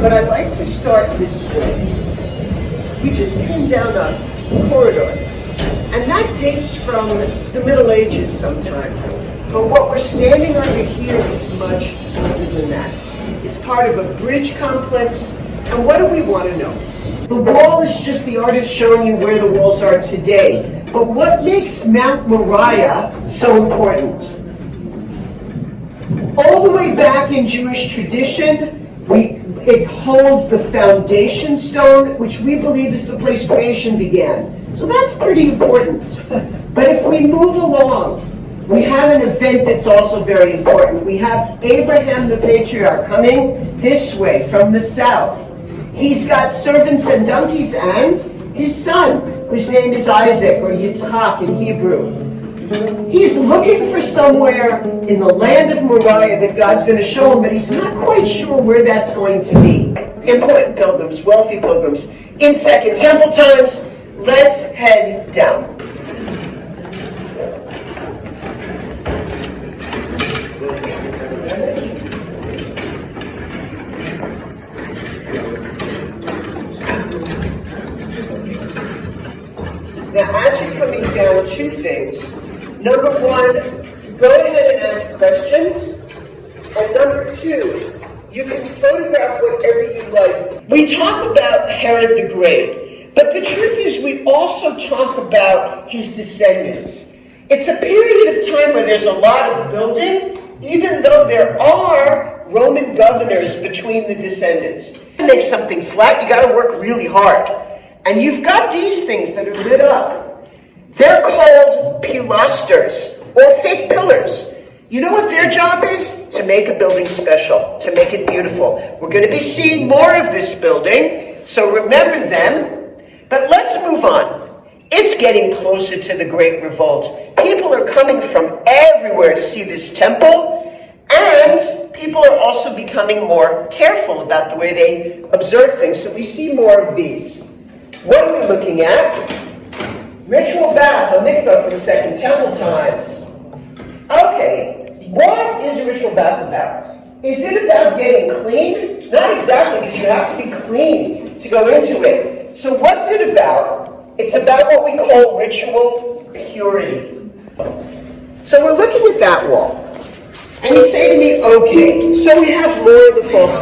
but I'd like to start this way. We just came down a corridor, and that dates from the Middle Ages sometime. But what we're standing under here is much older than that. It's part of a bridge complex, and what do we want to know? The wall is just the artist showing you where the walls are today. But what makes Mount Moriah so important? All the way back in Jewish tradition, it holds the foundation stone, which we believe is the place creation began. So that's pretty important. But if we move along, we have an event that's also very important. We have Abraham the patriarch coming this way from the south. He's got servants and donkeys and his son, whose name is Isaac, or Yitzchak in Hebrew. He's looking for somewhere in the land of Moriah that God's going to show him, but he's not quite sure where that's going to be. Important pilgrims, wealthy pilgrims. In Second Temple times, let's head down. Now, as you're coming down, two things. Number one, go ahead and ask questions. And number two, you can photograph whatever you like. We talk about Herod the Great, but the truth is we also talk about his descendants. It's a period of time where there's a lot of building, even though there are Roman governors between the descendants. To make something flat, you got to work really hard. And you've got these things that are lit up. They're called pilasters, or fake pillars. You know what their job is? To make a building special, to make it beautiful. We're going to be seeing more of this building, so remember them. But let's move on. It's getting closer to the Great Revolt. People are coming from everywhere to see this temple, and people are also becoming more careful about the way they observe things, so we see more of these. What are we looking at? Ritual bath, a mikvah from the Second Temple times. Okay, what is a ritual bath about? Is it about getting clean? Not exactly, because you have to be clean to go into it. So what's it about? It's about what we call ritual purity. So we're looking at that wall. And you say to me, okay, so we have more of the false...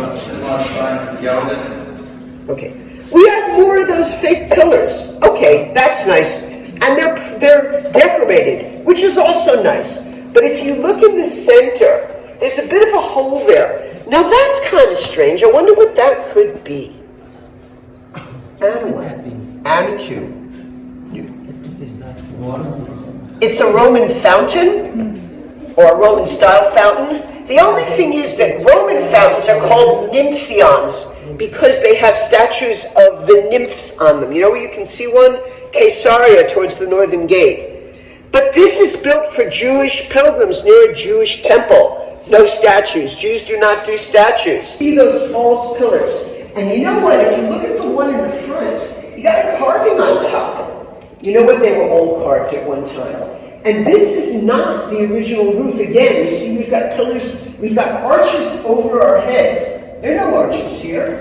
Okay. We have more of those fake pillars. Okay, that's nice. And they're decorated, which is also nice. But if you look in the center, there's a bit of a hole there. Now that's kind of strange. I wonder what that could be. Anitu. It's a Roman fountain, or a Roman style fountain. The only thing is that Roman fountains are called nymphions, because they have statues of the nymphs on them. You know where you can see one? Caesarea, towards the northern gate. But this is built for Jewish pilgrims near a Jewish temple. No statues. Jews do not do statues. See those false pillars. And you know what? If you look at the one in the front, you got a carving on top. You know what? They were all carved at one time. And this is not the original roof again. You see, we've got pillars, we've got arches over our heads. There are no arches here.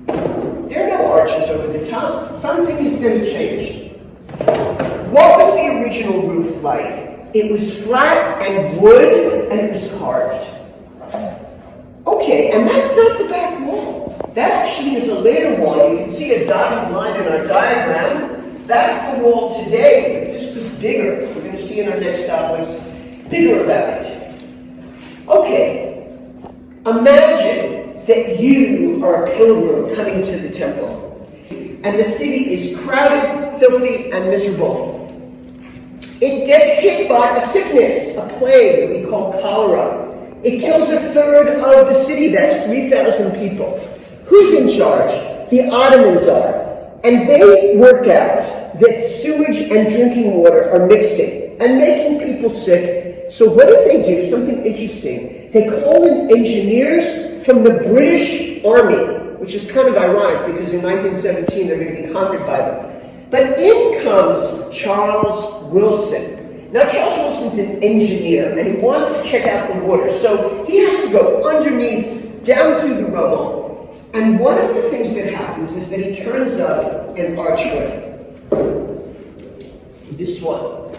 There are no arches over the top. Something is going to change. What was the original roof like? It was flat and wood, and it was carved. Okay, and that's not the back wall. That actually is a later wall. You can see a dotted line in our diagram. That's the wall today. This was bigger. We're going to see in our next stop what's bigger about it. Okay. Imagine that you are a pilgrim coming to the temple, and the city is crowded, filthy, and miserable. It gets hit by a sickness, a plague that we call cholera. It kills a third of the city, that's 3,000 people. Who's in charge? The Ottomans are. And they work out that sewage and drinking water are mixing and making people sick. So what do they do? Something interesting. They call in engineers from the British Army, which is kind of ironic because in 1917 they're going to be conquered by them. But in comes Charles Wilson. Now Charles Wilson's an engineer and he wants to check out the water. So he has to go underneath, down through the rubble, And one of the things that happens is that he turns up an archway. This one.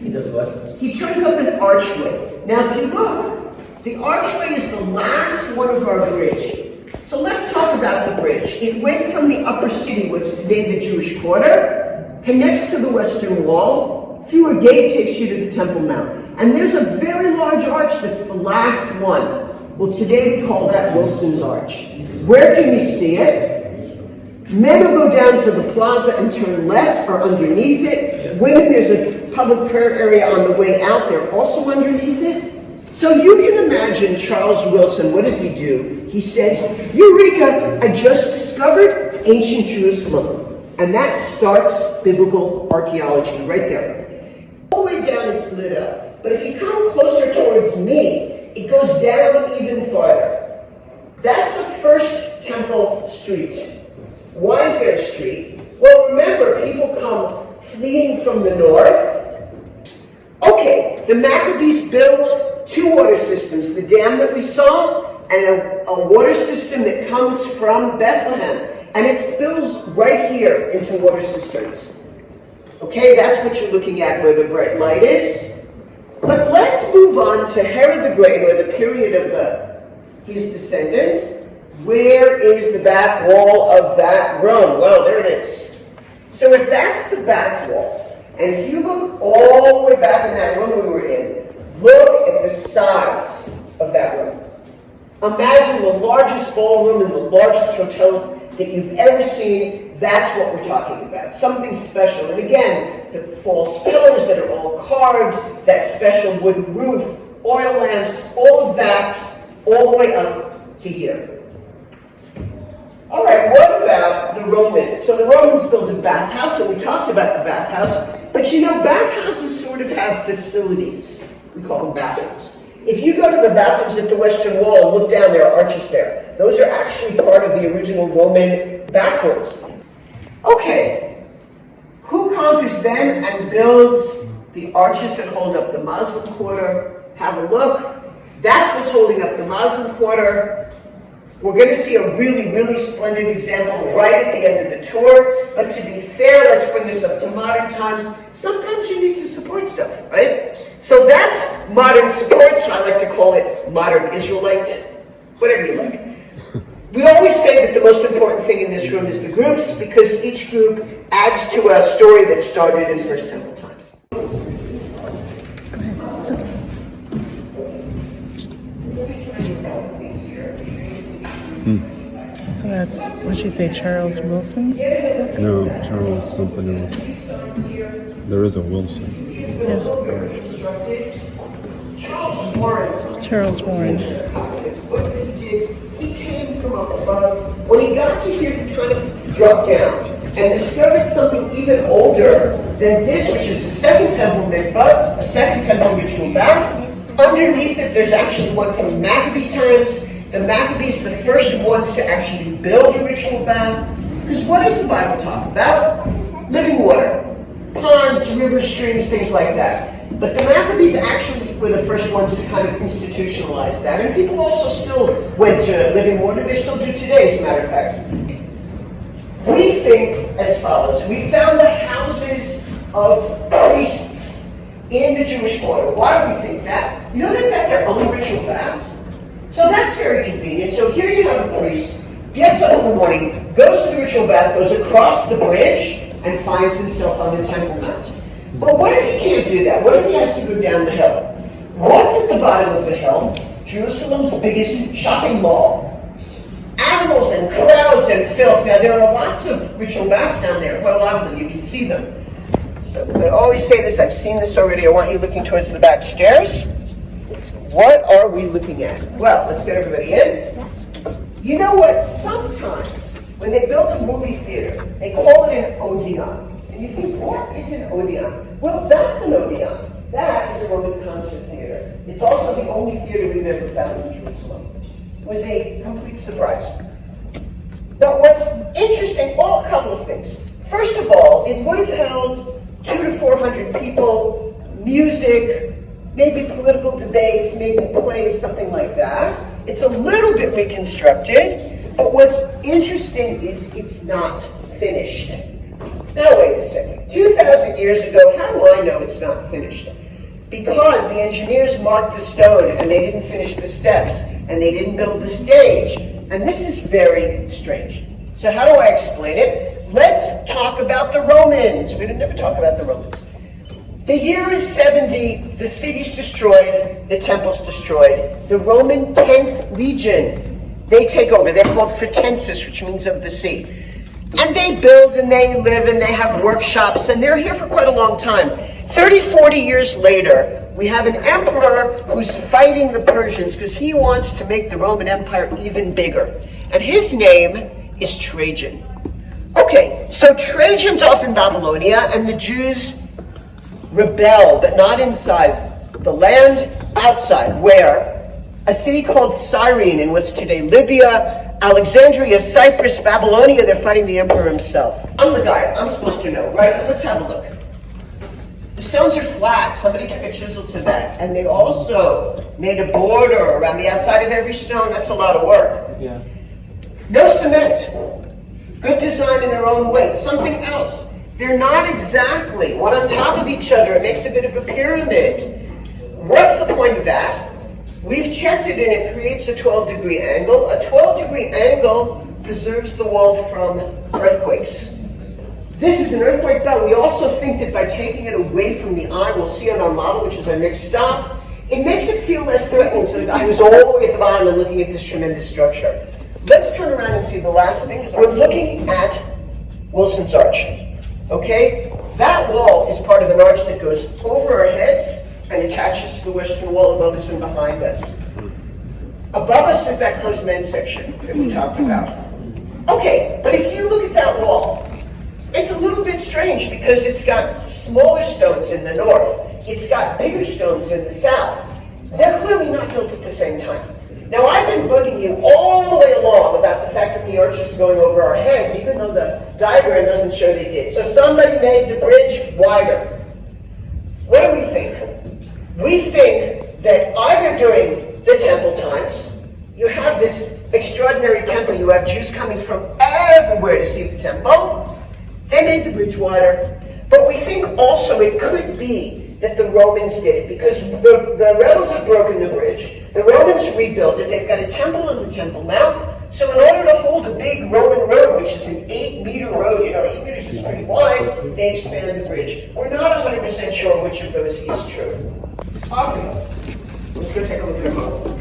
He does what? He turns up an archway. Now, if you look, the archway is the last one of our bridge. So let's talk about the bridge. It went from the upper city, what's today the Jewish Quarter, connects to the Western Wall, through a gate takes you to the Temple Mount. And there's a very large arch that's the last one. Well, today we call that Wilson's Arch. Where can you see it? Men will go down to the plaza and turn left or underneath it. Women, there's a public prayer area on the way out there, also underneath it. So you can imagine Charles Wilson, what does he do? He says, Eureka, I just discovered ancient Jerusalem. And that starts biblical archaeology right there. All the way down it's lit up. But if you come closer towards me, it goes down even farther. That's the first Temple Street. Why is there a street? Well, remember, people come fleeing from the north. Okay, the Maccabees built two water systems, the dam that we saw, and a water system that comes from Bethlehem. And it spills right here into water cisterns. Okay, that's what you're looking at where the bright light is. But let's move on to Herod the Great, or the period of his descendants. Where is the back wall of that Rome? Well, there it is. So if that's the back wall, and if you look all the way back in that room we were in, look at the size of that room. Imagine the largest ballroom and the largest hotel that you've ever seen. That's what we're talking about, something special. And again, the false pillars that are all carved, that special wooden roof, oil lamps, all of that, all the way up to here. All right, what about the Romans? So the Romans built a bathhouse, and we talked about the bathhouse, but you know, bathhouses sort of have facilities. We call them bathrooms. If you go to the bathrooms at the Western Wall and look down, there are arches there. Those are actually part of the original Roman bathrooms. Okay, who conquers them and builds the arches that hold up the Muslim Quarter? Have a look. That's what's holding up the Muslim Quarter. We're going to see a really, really splendid example right at the end of the tour. But to be fair, let's bring this up to modern times. Sometimes you need to support stuff, right? So that's modern support. So I like to call it modern Israelite, whatever you like. We always say that the most important thing in this room is the groups, because each group adds to a story that started in First Temple times. So that's, what did you say, Charles Wilson's? No, Charles something else. There is a Wilson. Yes. Charles Warren. Charles Warren. What he did, he came from up above. When he got to here, he kind of dropped down and discovered something even older than this, which is a second temple mikvah, a second temple ritual bath. Underneath it, there's actually one from Maccabee times. The Maccabees, the first ones to actually build a ritual bath. Because what does the Bible talk about? Living water. Ponds, rivers, streams, things like that. But the Maccabees actually were the first ones to kind of institutionalize that. And people also still went to living water. They still do today, as a matter of fact. We think as follows. We found the houses of priests in the Jewish Quarter. Why do we think that? You know they've got their own ritual baths. So that's very convenient. So here you have a priest, gets up in the morning, goes to the ritual bath, goes across the bridge, and finds himself on the Temple Mount. But what if he can't do that? What if he has to go down the hill? What's at the bottom of the hill? Jerusalem's biggest shopping mall. Animals and crowds and filth. Now there are lots of ritual baths down there, quite a lot of them, you can see them. So I always say this, I've seen this already, I want you looking towards the back stairs. What are we looking at? Well, let's get everybody in. You know what? Sometimes, when they build a movie theater, they call it an Odeon. And you think, what is an Odeon? Well, that's an Odeon. That is a Roman concert theater. It's also the only theater we've ever found in Jerusalem. It was a complete surprise. But what's interesting, well, a couple of things. First of all, it would have held 200 to 400 people, music, maybe political debates, maybe plays, something like that. It's a little bit reconstructed, But what's interesting is it's not finished. Now wait a second. 2,000 years ago, how do I know it's not finished? Because the engineers marked the stone and they didn't finish the steps and they didn't build the stage. And this is very strange. So how do I explain it? Let's talk about the Romans. We didn't ever talk about the Romans. The year is 70, the city's destroyed, the temple's destroyed. The Roman 10th Legion, they take over. They're called Fretensis, which means of the sea. And they build and they live and they have workshops and they're here for quite a long time. 30, 40 years later, we have an emperor who's fighting the Persians because he wants to make the Roman Empire even bigger. And his name is Trajan. Okay, so Trajan's off in Babylonia and the Jews rebel, but not inside the land, outside, where a city called Cyrene in what's today Libya, Alexandria, Cyprus, Babylonia, they're fighting the emperor himself. I'm the guy, I'm supposed to know, right? Let's have a look. The stones are flat, somebody took a chisel to that, and they also made a border around the outside of every stone. That's a lot of work. Yeah. No cement. Good design in their own way. Something else. They're not exactly one on top of each other. It makes a bit of a pyramid. What's the point of that? We've checked it and it creates a 12-degree angle. A 12-degree angle preserves the wall from earthquakes. This is an earthquake belt. We also think that by taking it away from the eye, we'll see on our model, which is our next stop, it makes it feel less threatening to the guy who's all the way at the bottom and looking at this tremendous structure. Let's turn around and see the last thing. We're looking at Wilson's Arch. Okay? That wall is part of an arch that goes over our heads and attaches to the western wall above us and behind us. Above us is that closed men's section that we talked about. Okay, but if you look at that wall, it's a little bit strange because it's got smaller stones in the north. It's got bigger stones in the south. They're clearly not built at the same time. Now, I've been bugging you all the way along about the fact that the arches are going over our heads, even though the diagram doesn't show they did. So somebody made the bridge wider. What do we think? We think that either during the temple times, you have this extraordinary temple, you have Jews coming from everywhere to see the temple. They made the bridge wider. But we think also it could be that the Romans did it, because the rebels have broken the bridge. The Romans rebuilt it. They've got a temple on the Temple Mount. So in order to hold a big Roman road, which is an 8-meter road, 8 meters is pretty wide, they expand the bridge. We're not 100% sure which of those is true. Okay, let's go take a look at our model.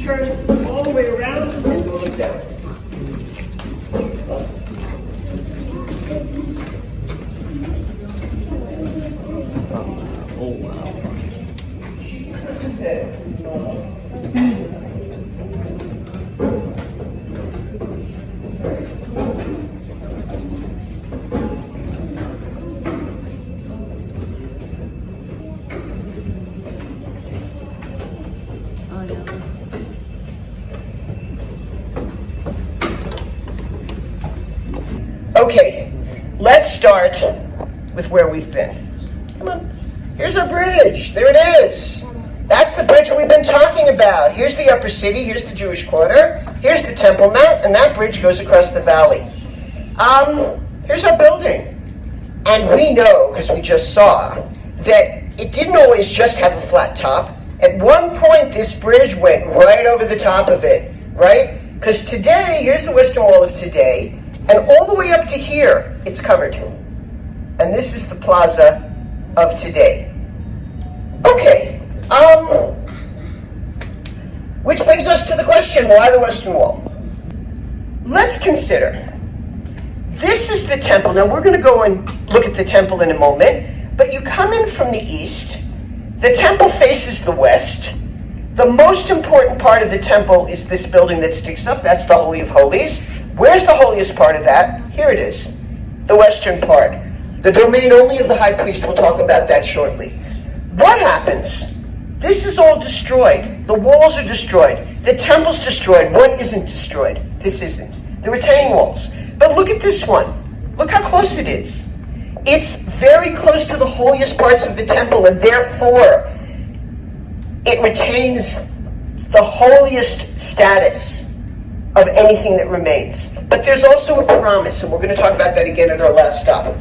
Turn all the way around and go look down. Oh, wow. Okay, let's start with where we've been. Come on. Here's our bridge. There it is. That's the bridge we've been talking about. Here's the upper city. Here's the Jewish quarter. Here's the Temple Mount, and that bridge goes across the valley. Here's our building. And we know, because we just saw, that it didn't always just have a flat top. At one point, this bridge went right over the top of it, right? Because today, here's the western wall of today, and all the way up to here, it's covered. And this is the plaza of today. Okay, which brings us to the question, why the Western Wall? Let's consider, this is the temple. Now we're going to go and look at the temple in a moment, but you come in from the east, the temple faces the west. The most important part of the temple is this building that sticks up, that's the Holy of Holies. Where's the holiest part of that? Here it is, the western part. The domain only of the high priest, we'll talk about that shortly. What happens? This is all destroyed. The walls are destroyed. The temple's destroyed. What isn't destroyed? This isn't. The retaining walls. But look at this one. Look how close it is. It's very close to the holiest parts of the temple, and therefore it retains the holiest status of anything that remains. But there's also a promise, and we're going to talk about that again at our last stop.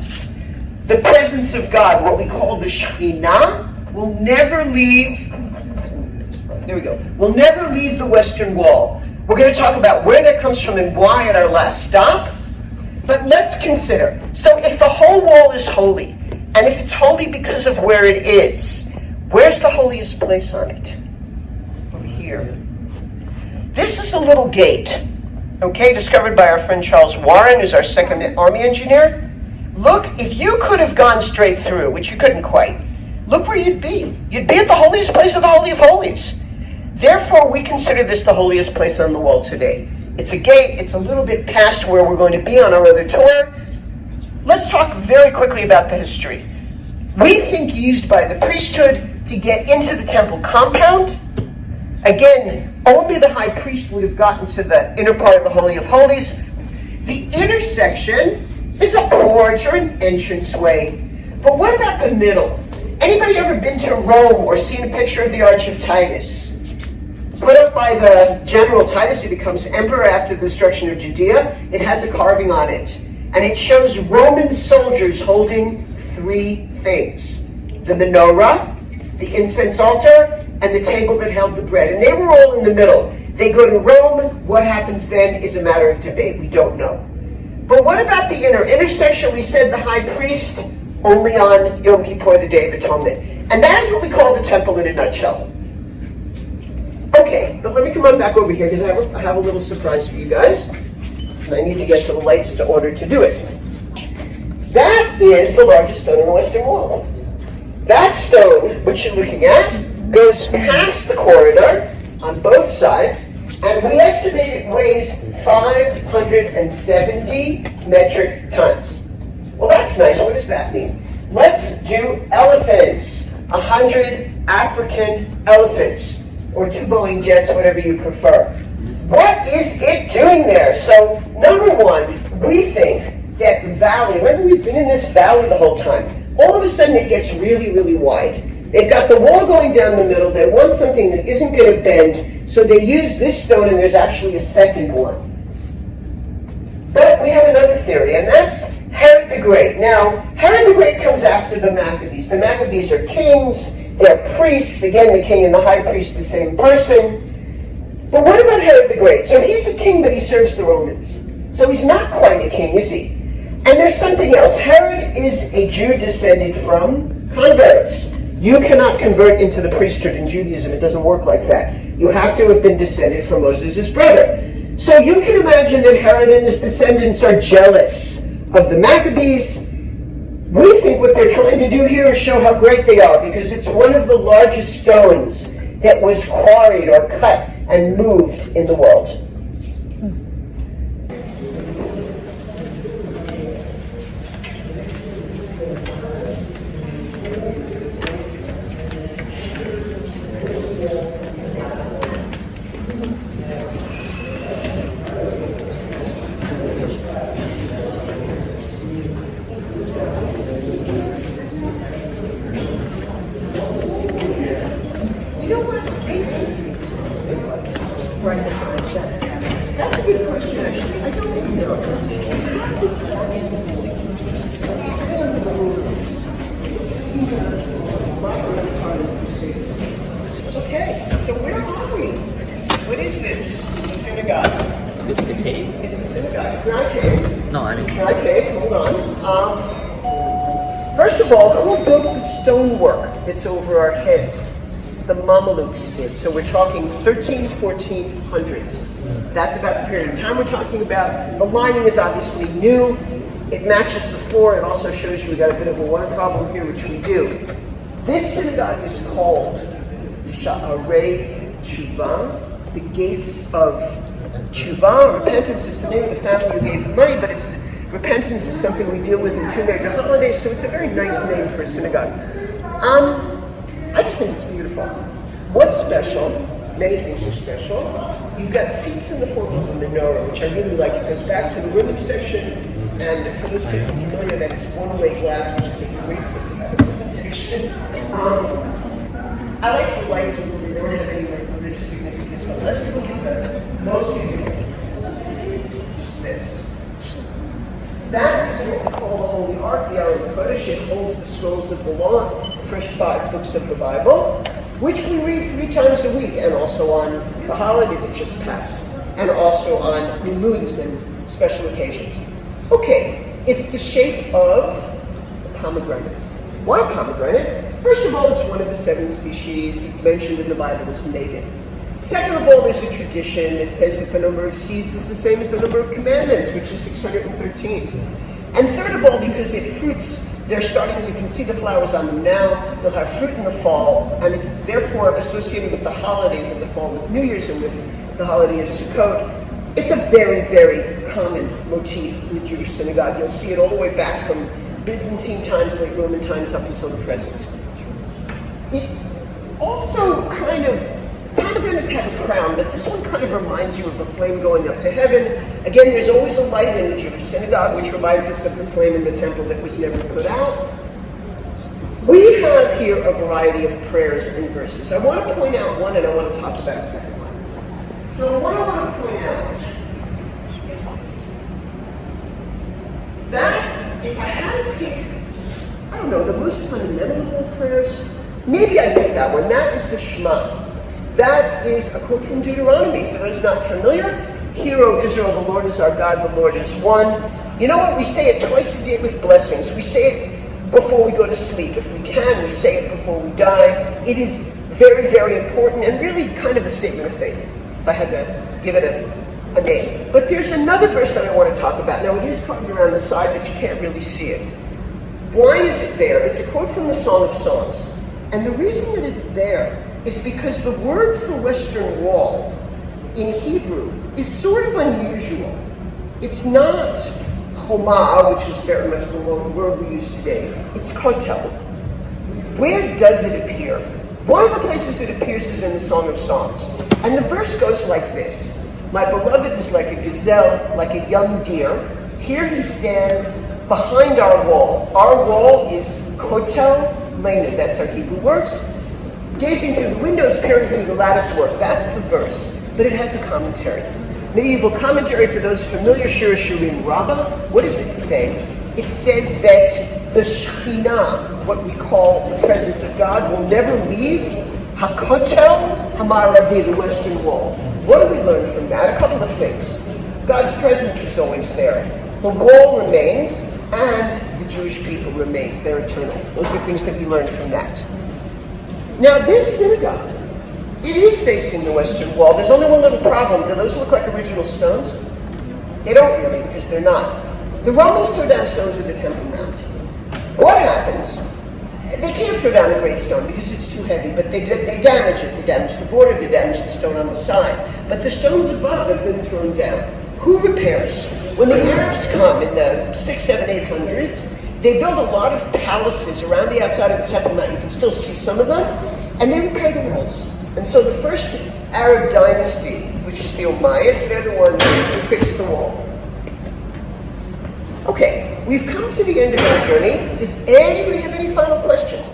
The presence of God, what we call the Shekhinah, will never leave. There we go. Will never leave the Western Wall. We're going to talk about where that comes from and why at our last stop. But let's consider. So if the whole wall is holy, and if it's holy because of where it is, where's the holiest place on it? Over here. This is a little gate, okay, discovered by our friend Charles Warren, who's our second army engineer. Look, if you could have gone straight through, which you couldn't quite, look where you'd be. You'd be at the holiest place of the Holy of Holies. Therefore, we consider this the holiest place on the wall today. It's a gate. It's a little bit past where we're going to be on our other tour. Let's talk very quickly about the history. We think used by the priesthood to get into the temple compound. Again, only the high priest would have gotten to the inner part of the Holy of Holies. The inner section is a porch or an entranceway. But what about the middle? Anybody ever been to Rome or seen a picture of the Arch of Titus? Put up by the general Titus, who becomes emperor after the destruction of Judea. It has a carving on it. And it shows Roman soldiers holding three things. The menorah, the incense altar, and the table that held the bread. And they were all in the middle. They go to Rome. What happens then is a matter of debate. We don't know. But what about the intersection? We said the high priest only on Yom Kippur, the Day of Atonement. And that is what we call the temple in a nutshell. Okay, but let me come on back over here because I have a little surprise for you guys. And I need to get to the lights in order to do it. That is the largest stone in the Western Wall. That stone, which you're looking at, goes past the corridor on both sides, and we estimate it weighs 570 metric tons. Well, that's nice. What does that mean? Let's do elephants. 100 African elephants, or 2 Boeing jets, whatever you prefer. What is it doing there? So, number one, we think that the valley, remember we've been in this valley the whole time, all of a sudden it gets really, really wide. They've got the wall going down the middle, they want something that isn't going to bend, so they use this stone and there's actually a second one. But we have another theory, and that's Herod the Great. Now, Herod the Great comes after the Maccabees. The Maccabees are kings, they're priests, again the king and the high priest the same person. But what about Herod the Great? So he's a king, but he serves the Romans. So he's not quite a king, is he? And there's something else. Herod is a Jew descended from converts. You cannot convert into the priesthood in Judaism. It doesn't work like that. You have to have been descended from Moses' brother. So you can imagine that Herod and his descendants are jealous of the Maccabees. We think what they're trying to do here is show how great they are, because it's one of the largest stones that was quarried or cut and moved in the world. That's a good question, actually. I don't think so. Okay, so where are we? What is this? The synagogue. This is the cave? It's a synagogue. It's not a cave. No, I mean. It's not a cave. Hold on. First of all, who built the stonework that's over our heads? The Mamelukes did. So we're talking 1400s. That's about the period of time we're talking about. The lining is obviously new. It matches the floor. It also shows you we got a bit of a water problem here, which we do. This synagogue is called Sha'arei Tshuva, the gates of Tshuva. Repentance is the name of the family who gave the money, but repentance is something we deal with in 2 major holidays, so it's a very nice name for a synagogue. I just think it's beautiful. What's special? Many things are special. You've got seats in the form of a menorah, which I really like. It goes back to the rhythm section, and for those people familiar, that is one-way glass, which is a great thing about the rhythm section. I like the lights with the menorah. It has any religious significance let's look at the most this. That is what we call the Holy Ark, the Aron Kodesh. It holds the scrolls of the law, the first 5 books of the Bible, which we read 3 times a week, and also on the holiday that just passed, and also on limuds and special occasions. Okay, it's the shape of a pomegranate. Why pomegranate? First of all, it's one of the 7 species that's mentioned in the Bible as native. Second of all, there's a tradition that says that the number of seeds is the same as the number of commandments, which is 613. And third of all, because it fruits, they're starting, you can see the flowers on them now, they'll have fruit in the fall, and it's therefore associated with the holidays of the fall, with New Year's and with the holiday of Sukkot. It's a very, very common motif in the Jewish synagogue. You'll see it all the way back from Byzantine times, late Roman times, up until the present. It also kind of, pomegranates have a crown, but this one kind of reminds you of a flame going up to heaven. Again, there's always a light in the Jewish synagogue, which reminds us of the flame in the temple that was never put out. We have here a variety of prayers and verses. I want to point out one, and I want to talk about a second one. So what I want to point out is this. That, if I had to pick, I don't know, the most fundamental of all prayers, maybe I'd pick that one. That is the Shema. That is a quote from Deuteronomy. For those not familiar, hear, O Israel, the Lord is our God, the Lord is one. You know what? We say it twice a day with blessings. We say it before we go to sleep. If we can, we say it before we die. It is very, very important and really kind of a statement of faith, if I had to give it a name. But there's another verse that I want to talk about. Now, it is carved around the side, but you can't really see it. Why is it there? It's a quote from the Song of Songs. And the reason that it's there is because the word for Western Wall in Hebrew is sort of unusual. It's not choma, which is very much the word we use today. It's kotel. Where does it appear? One of the places it appears is in the Song of Songs. And the verse goes like this. My beloved is like a gazelle, like a young deer. Here he stands behind our wall. Our wall is kotel lena. That's how Hebrew works. Gazing through the windows, peering through the lattice work. That's the verse, but it has a commentary. Medieval commentary for those familiar, Shir Shirim Rabbah. What does it say? It says that the Shekhinah, what we call the presence of God, will never leave HaKotel HaMaravi, the Western Wall. What do we learn from that? A couple of things. God's presence is always there. The wall remains, and the Jewish people remains. They're eternal. Those are things that we learn from that. Now, this synagogue, it is facing the Western Wall. There's only one little problem. Do those look like original stones? They don't really, because they're not. The Romans throw down stones at the Temple Mount. What happens? They can't throw down a great stone because it's too heavy, but they damage it. They damage the border, they damage the stone on the side. But the stones above have been thrown down. Who repairs? When the Arabs come in the 600s, 700s, 800s, they build a lot of palaces around the outside of the Temple Mount. You can still see some of them. And they repair the walls. And so the first Arab dynasty, which is the Umayyads, they're the ones who fixed the wall. Okay, we've come to the end of our journey. Does anybody have any final questions?